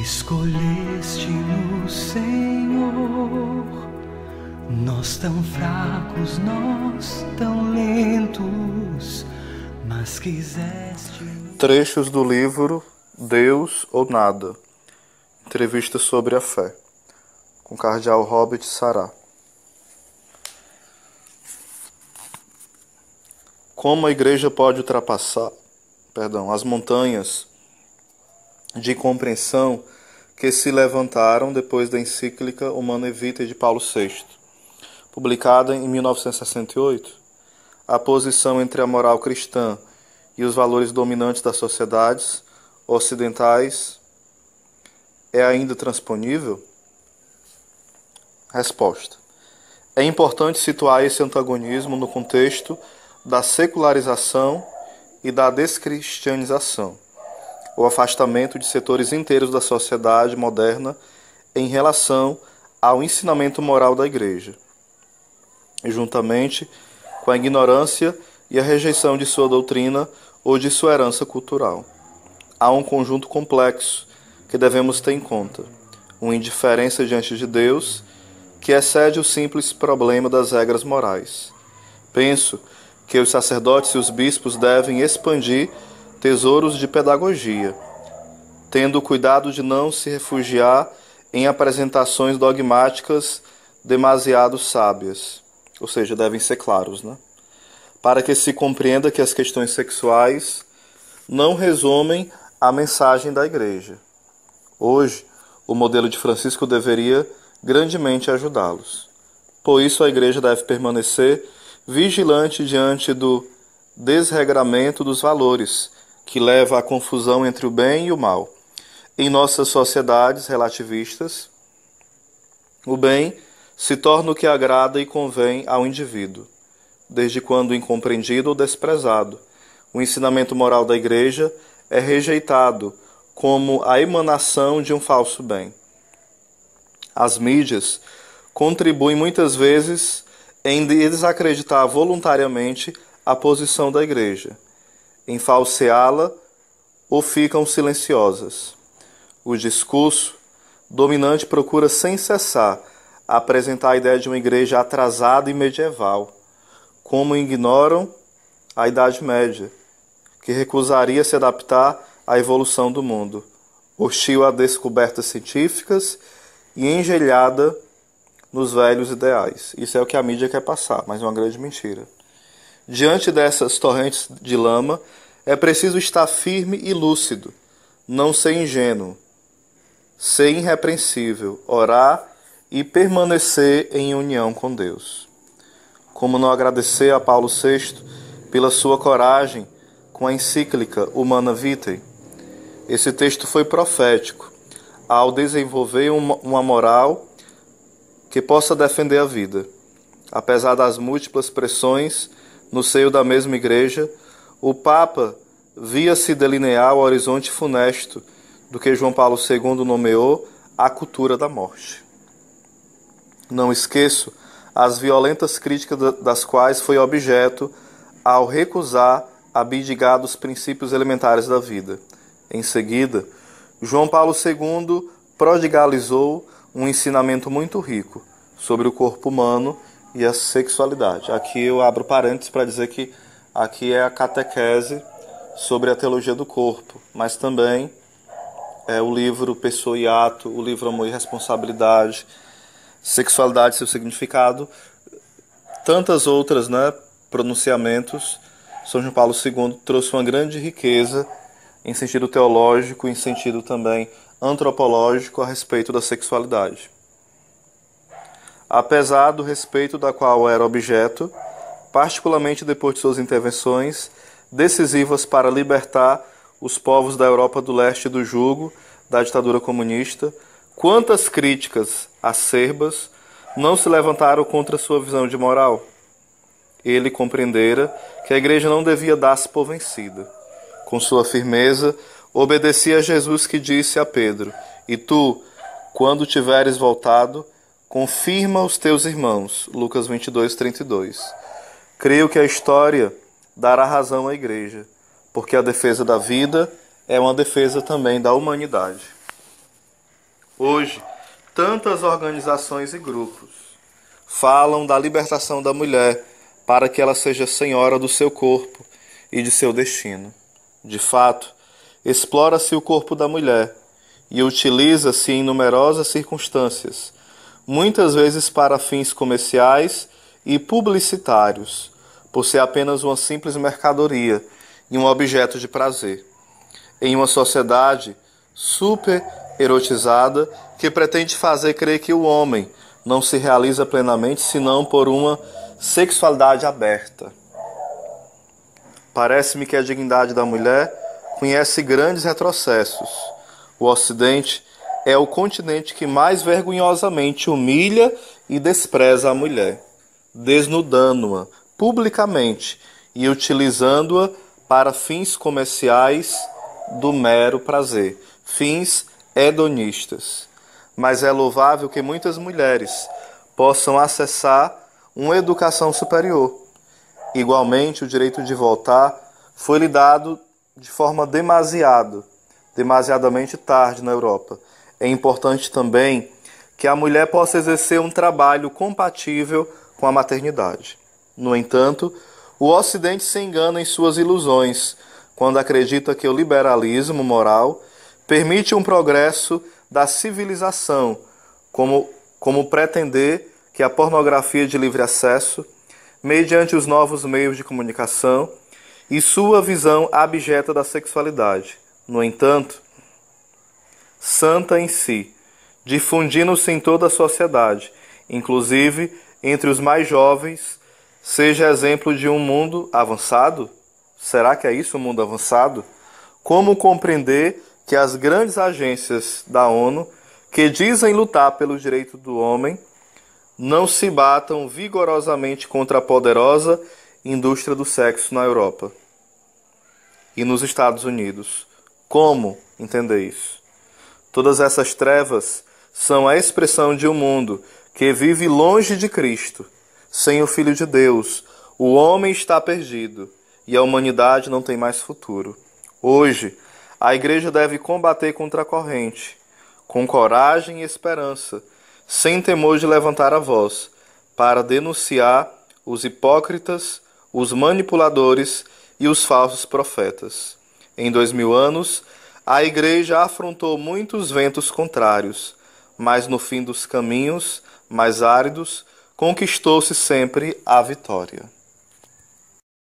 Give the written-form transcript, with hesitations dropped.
Escolheste-nos, Senhor, nós tão fracos, nós tão lentos, mas quiseste... Trechos do livro Deus ou Nada. Entrevista sobre a fé, com o cardeal Robert Sará. Como a Igreja pode ultrapassar as montanhas de compreensão que se levantaram depois da encíclica Humanae Vitae de Paulo VI, publicada em 1968, a posição entre a moral cristã e os valores dominantes das sociedades ocidentais é ainda transponível? Resposta. É importante situar esse antagonismo no contexto da secularização e da descristianização, o afastamento de setores inteiros da sociedade moderna em relação ao ensinamento moral da Igreja, e juntamente com a ignorância e a rejeição de sua doutrina ou de sua herança cultural. Há um conjunto complexo que devemos ter em conta, uma indiferença diante de Deus que excede o simples problema das regras morais. Penso que os sacerdotes e os bispos devem expandir tesouros de pedagogia, tendo cuidado de não se refugiar em apresentações dogmáticas demasiado sábias, ou seja, devem ser claros, para que se compreenda que as questões sexuais não resumem a mensagem da Igreja. Hoje, o modelo de Francisco deveria grandemente ajudá-los. Por isso, a Igreja deve permanecer vigilante diante do desregramento dos valores, que leva à confusão entre o bem e o mal. Em nossas sociedades relativistas, o bem se torna o que agrada e convém ao indivíduo, desde quando incompreendido ou desprezado. O ensinamento moral da Igreja é rejeitado como a emanação de um falso bem. As mídias contribuem muitas vezes em desacreditar voluntariamente a posição da Igreja, em falseá-la ou ficam silenciosas. O discurso dominante procura sem cessar apresentar a ideia de uma Igreja atrasada e medieval, como ignoram a Idade Média, que recusaria se adaptar à evolução do mundo, hostil a descobertas científicas e engelhada nos velhos ideais. Isso é o que a mídia quer passar, mas é uma grande mentira. Diante dessas torrentes de lama, é preciso estar firme e lúcido, não ser ingênuo, ser irrepreensível, orar e permanecer em união com Deus. Como não agradecer a Paulo VI pela sua coragem com a encíclica Humanae Vitae? Esse texto foi profético, ao desenvolver uma moral que possa defender a vida. Apesar das múltiplas pressões no seio da mesma Igreja, o Papa via-se delinear o horizonte funesto do que João Paulo II nomeou a cultura da morte. Não esqueço as violentas críticas das quais foi objeto ao recusar abdicar dos princípios elementares da vida. Em seguida, João Paulo II prodigalizou um ensinamento muito rico sobre o corpo humano e a sexualidade. Aqui eu abro parênteses para dizer que aqui é a catequese sobre a teologia do corpo, mas também é o livro Pessoa e Ato, o livro Amor e Responsabilidade, Sexualidade e seu Significado, tantas outras pronunciamentos. São João Paulo II trouxe uma grande riqueza em sentido teológico, em sentido também antropológico a respeito da sexualidade. Apesar do respeito da qual era objeto, particularmente depois de suas intervenções decisivas para libertar os povos da Europa do Leste do jugo da ditadura comunista, quantas críticas acerbas não se levantaram contra sua visão de moral? Ele compreendera que a Igreja não devia dar-se por vencida. Com sua firmeza, obedecia a Jesus que disse a Pedro: "E tu, quando tiveres voltado, confirma os teus irmãos." Lucas 22:32. Creio que a história dará razão à Igreja, porque a defesa da vida é uma defesa também da humanidade. Hoje, tantas organizações e grupos falam da libertação da mulher para que ela seja senhora do seu corpo e de seu destino. De fato, explora-se o corpo da mulher e utiliza-se em numerosas circunstâncias, muitas vezes para fins comerciais e publicitários, por ser apenas uma simples mercadoria e um objeto de prazer. Em uma sociedade super erotizada que pretende fazer crer que o homem não se realiza plenamente senão por uma sexualidade aberta. Parece-me que a dignidade da mulher conhece grandes retrocessos. O Ocidente é o continente que mais vergonhosamente humilha e despreza a mulher, desnudando-a publicamente e utilizando-a para fins comerciais do mero prazer, fins hedonistas. Mas é louvável que muitas mulheres possam acessar uma educação superior. Igualmente, o direito de votar foi-lhe dado de forma demasiadamente tarde na Europa. É importante também que a mulher possa exercer um trabalho compatível com a maternidade. No entanto, o Ocidente se engana em suas ilusões quando acredita que o liberalismo moral permite um progresso da civilização, como pretender que a pornografia de livre acesso, mediante os novos meios de comunicação e sua visão abjeta da sexualidade. No entanto, santa em si, difundindo-se em toda a sociedade, inclusive entre os mais jovens, seja exemplo de um mundo avançado? Será que é isso, um mundo avançado? Como compreender que as grandes agências da ONU, que dizem lutar pelos direitos do homem, não se batam vigorosamente contra a poderosa indústria do sexo na Europa e nos Estados Unidos? Como entender isso? Todas essas trevas são a expressão de um mundo que vive longe de Cristo, sem o Filho de Deus. O homem está perdido e a humanidade não tem mais futuro. Hoje, a Igreja deve combater contra a corrente, com coragem e esperança, sem temor de levantar a voz, para denunciar os hipócritas, os manipuladores e os falsos profetas. Em 2000 anos, a Igreja afrontou muitos ventos contrários, mas no fim dos caminhos mais áridos, conquistou-se sempre a vitória.